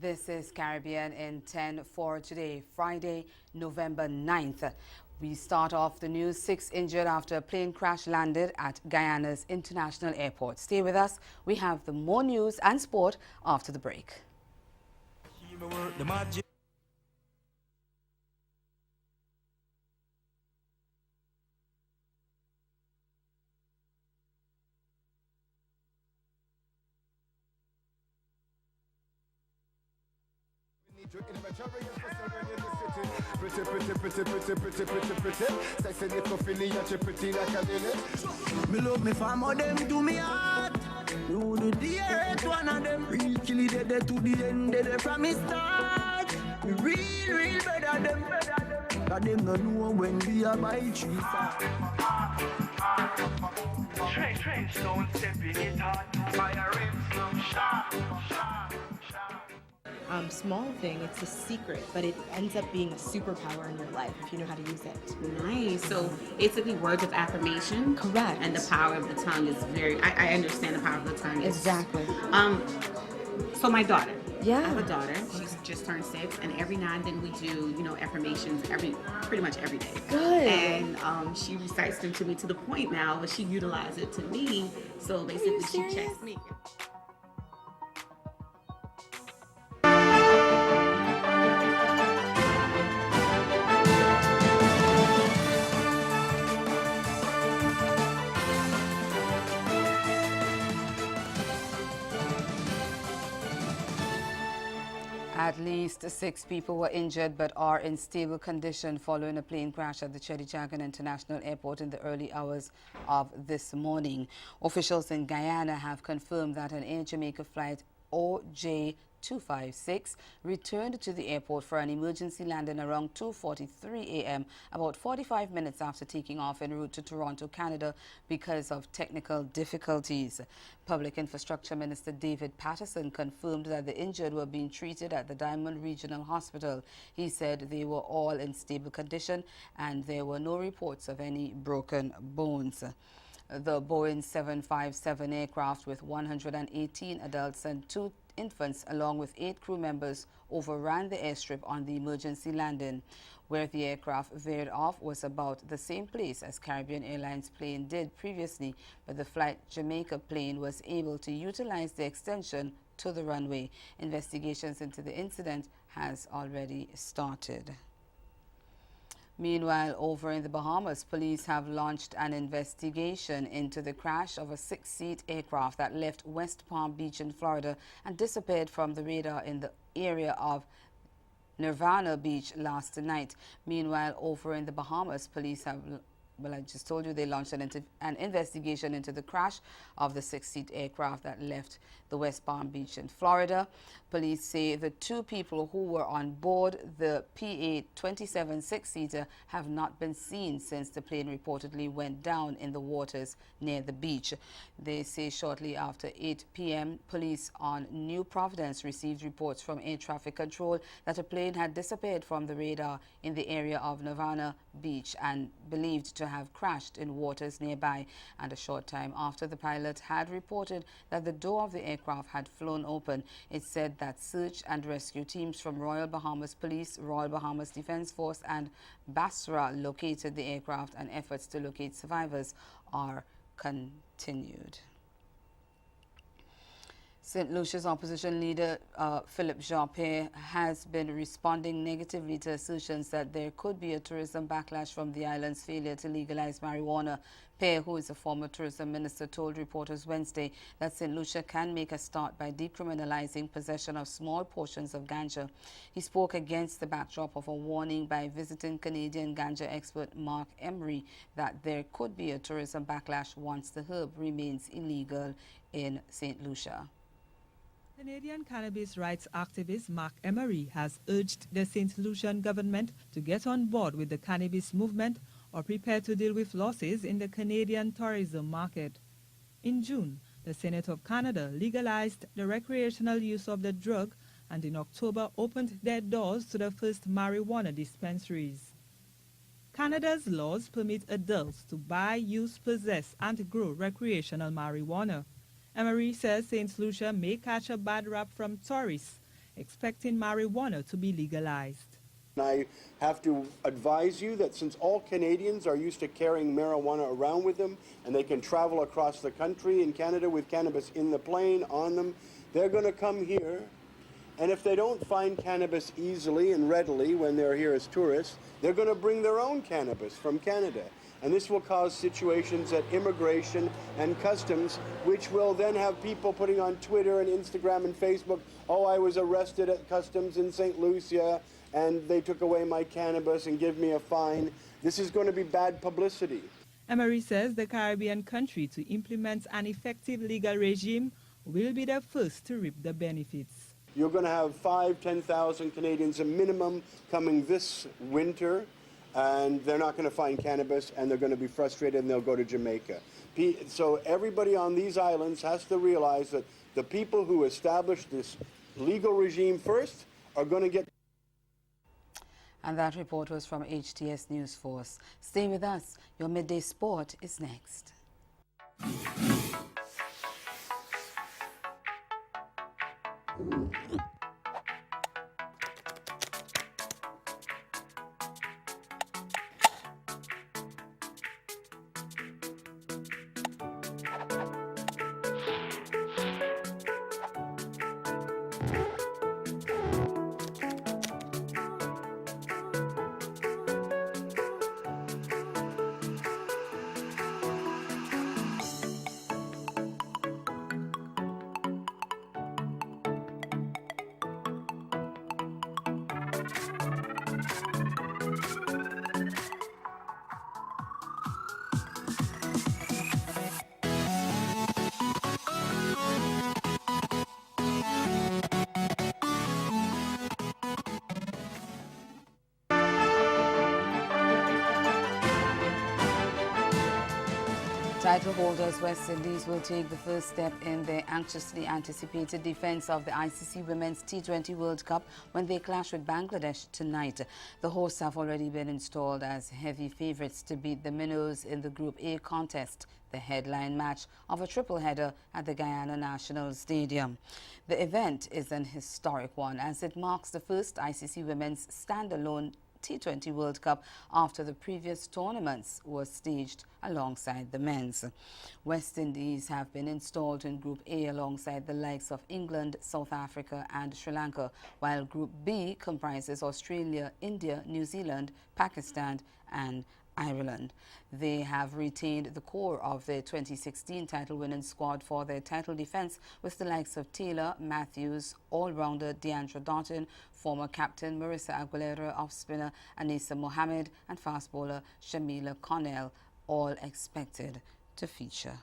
This is Caribbean in 10 for today, Friday, November 9th. We start off the news. 6 injured after a plane crash landed at Guyana's International Airport. Stay with us. We have the more news and sport after the break. Me love me farmer, them do me heart. Me would do the earth, one of them real kill it dead to the end, dead from me start. Me real better them. Cause them no know when we are by trees. Trench stone stepping it hard. Fire in slow shot. Small thing, it's a secret, but it ends up being a superpower in your life if you know how to use it. Nice. So basically words of affirmation. Correct. And the power of the tongue is I understand the power of the tongue. Exactly. So my daughter. Yeah. I have a daughter. She's just turned 6, and every now and then we do, affirmations pretty much every day. Good. And she recites them to me to the point now where she utilizes it to me. So basically she checks me. At least 6 people were injured but are in stable condition following a plane crash at the Chedichangan International Airport in the early hours of this morning. Officials in Guyana have confirmed that an Air Jamaica flight OJ256 returned to the airport for an emergency landing around 2:43 a.m., about 45 minutes after taking off en route to Toronto, Canada, because of technical difficulties. Public Infrastructure Minister David Patterson confirmed that the injured were being treated at the Diamond Regional Hospital. He said they were all in stable condition and there were no reports of any broken bones. The Boeing 757 aircraft with 118 adults and 2 infants along with 8 crew members overran the airstrip on the emergency landing. Where the aircraft veered off was about the same place as Caribbean Airlines plane did previously, but the Flight Jamaica plane was able to utilize the extension to the runway. Investigations into the incident has already started. Meanwhile, over in the Bahamas, police have launched an investigation into the crash of a 6-seat aircraft that left West Palm Beach in Florida and disappeared from the radar in the area of Nirvana Beach last night. Meanwhile, over in the Bahamas, police have, well, I just told you they launched an investigation into the crash of the 6-seat aircraft that left the West Palm Beach in Florida. Police say the 2 people who were on board the PA-27 6-seater have not been seen since the plane reportedly went down in the waters near the beach. They say shortly after 8 p.m., police on New Providence received reports from Air Traffic Control that a plane had disappeared from the radar in the area of Nirvana Beach and believed to have crashed in waters nearby. And a short time after the pilot had reported that the door of the aircraft had flown open, it said that search and rescue teams from Royal Bahamas Police, Royal Bahamas Defense Force and Basra located the aircraft, and efforts to locate survivors are continued. St. Lucia's opposition leader Philip Jean-Pierre has been responding negatively to assertions that there could be a tourism backlash from the island's failure to legalize marijuana. Pierre, who is a former tourism minister, told reporters Wednesday that St. Lucia can make a start by decriminalizing possession of small portions of ganja. He spoke against the backdrop of a warning by visiting Canadian ganja expert Mark Emery that there could be a tourism backlash once the herb remains illegal in St. Lucia. Canadian cannabis rights activist Mark Emery has urged the St. Lucian government to get on board with the cannabis movement or prepare to deal with losses in the Canadian tourism market. In June, the Senate of Canada legalized the recreational use of the drug and in October opened their doors to the first marijuana dispensaries. Canada's laws permit adults to buy, use, possess, and grow recreational marijuana. Emery says St. Lucia may catch a bad rap from tourists expecting marijuana to be legalized. I have to advise you that since all Canadians are used to carrying marijuana around with them and they can travel across the country in Canada with cannabis in the plane, on them, they're going to come here. And if they don't find cannabis easily and readily when they're here as tourists, they're going to bring their own cannabis from Canada. And this will cause situations at immigration and customs, which will then have people putting on Twitter and Instagram and Facebook, oh, I was arrested at customs in St. Lucia, and they took away my cannabis and give me a fine. This is going to be bad publicity. Emery says the Caribbean country to implement an effective legal regime will be the first to reap the benefits. You're going to have 5,000 to 10,000 Canadians a minimum coming this winter, and they're not going to find cannabis, and they're going to be frustrated, and they'll go to Jamaica. So everybody on these islands has to realize that the people who established this legal regime first are going to get. And that report was from HTS News Force. Stay with us. Your midday sport is next. Title holders West Indies will take the first step in their anxiously anticipated defense of the ICC Women's T20 World Cup when they clash with Bangladesh tonight. The hosts have already been installed as heavy favorites to beat the Minnows in the Group A contest, the headline match of a triple-header at the Guyana National Stadium. The event is an historic one as it marks the first ICC Women's standalone T20 World Cup after the previous tournaments were staged alongside the men's. West Indies have been installed in Group A alongside the likes of England, South Africa and Sri Lanka, while Group B comprises Australia, India, New Zealand, Pakistan and Ireland. They have retained the core of their 2016 title-winning squad for their title defense with the likes of Taylor, Matthews, all-rounder Deandra Doughton, former captain Marissa Aguilera, off-spinner Anisa Mohammed and fast bowler Shamila Connell, all expected to feature.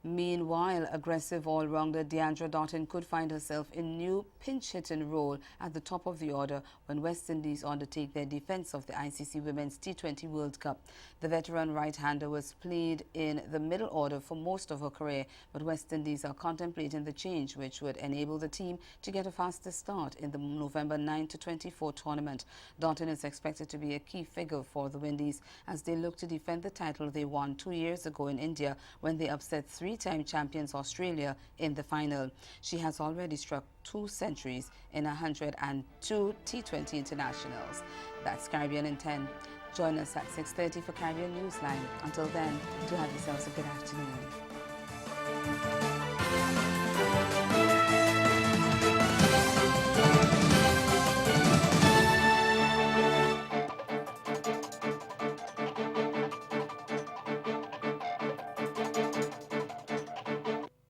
Meanwhile, aggressive all-rounder Deandra Doughton could find herself in new pinch-hitting role at the top of the order when West Indies undertake their defense of the ICC Women's T20 World Cup. The veteran right-hander was played in the middle order for most of her career, but West Indies are contemplating the change which would enable the team to get a faster start in the November 9 to 24 tournament. Doughton is expected to be a key figure for the Windies as they look to defend the title they won 2 years ago in India when they upset three-time champions Australia in the final. She has already struck 2 centuries in 102 T20 internationals. That's Caribbean in 10. Join us at 6:30 for Caribbean Newsline. Until then, do have yourselves a good afternoon.